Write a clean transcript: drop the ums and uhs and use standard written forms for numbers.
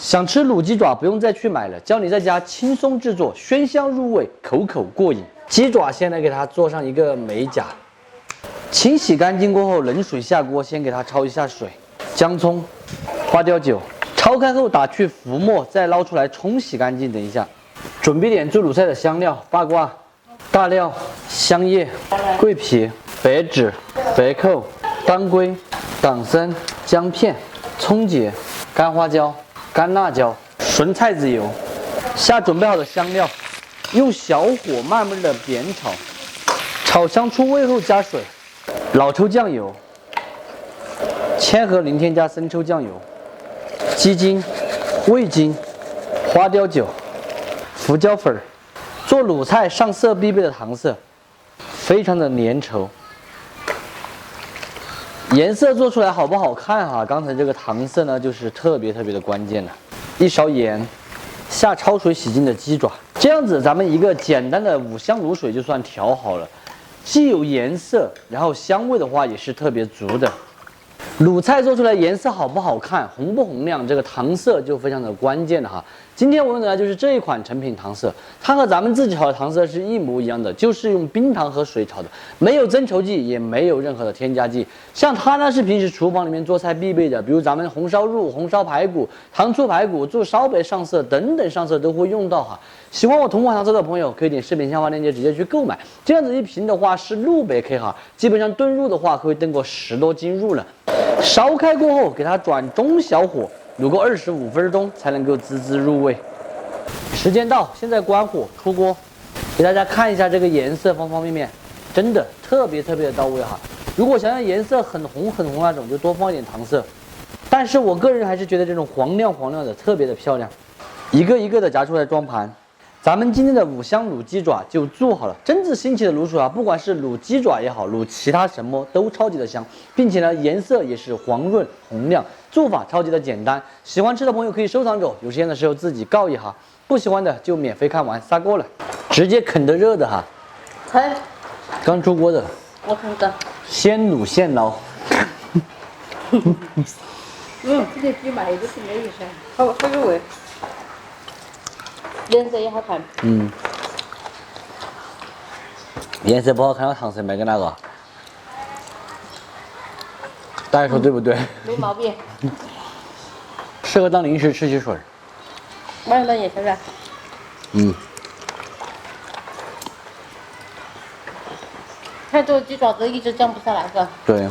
想吃卤鸡爪不用再去买了，教你在家轻松制作，鲜香入味，口口过瘾。鸡爪先来给它做上一个美甲，清洗干净过后，冷水下锅，先给它焯一下水，姜葱、花雕酒，焯开后打去浮沫，再捞出来冲洗干净。等一下，准备点做卤菜的香料：八卦、大料、香叶、桂皮、白芷、白蔻、当归、党参、姜片、葱节、干花椒、干辣椒、纯菜籽油，下准备好的香料，用小火慢慢的煸炒，炒香出味后加水，老抽酱油、千和零添加生抽酱油、鸡精、味精、花雕酒、胡椒粉，做卤菜上色必备的糖色，非常的粘稠。颜色做出来好不好看哈？刚才这个糖色呢，就是特别的关键了。一勺盐，下焯水洗净的鸡爪，这样子咱们一个简单的五香卤水就算调好了，既有颜色，然后香味的话也是特别足的。卤菜做出来颜色好不好看，红不红亮，这个糖色就非常的关键了哈。今天我用的呢就是这一款成品糖色，它和咱们自己炒的糖色是一模一样的，就是用冰糖和水炒的，没有增稠剂，也没有任何的添加剂。像它呢是平时厨房里面做菜必备的，比如咱们红烧肉、红烧排骨、糖醋排骨、做烧白上色等等上色都会用到哈。喜欢我同款糖色的朋友，可以点视频下方链接直接去购买。这样子一瓶的话是600克哈，基本上炖肉的话可以炖过10多斤肉了。烧开过后，给它转中小火，卤个25分钟才能够滋滋入味。时间到，现在关火出锅，给大家看一下这个颜色方方面面，真的特别的到位哈。如果想要颜色很红那种，就多放一点糖色。但是我个人还是觉得这种黄亮的特别的漂亮。一个一个的夹出来装盘。咱们今天的五香卤鸡爪就做好了，真是新奇的卤水啊！不管是卤鸡爪也好，卤其他什么都超级的香，并且呢颜色也是黄润红亮，做法超级的简单。喜欢吃的朋友可以收藏走，有时间的时候自己告一下，不喜欢的就免费看完，撒锅了，直接啃得热的哈。菜刚出锅的，我看着。现卤现捞。这个比卖的是没意思，好有味。颜色也好看。颜色不好看，我糖色卖给哪个？大家说对不对？没毛病。适合当零食吃起水。晚上当夜宵噻。看这个鸡爪子一直降不下来是吧？对。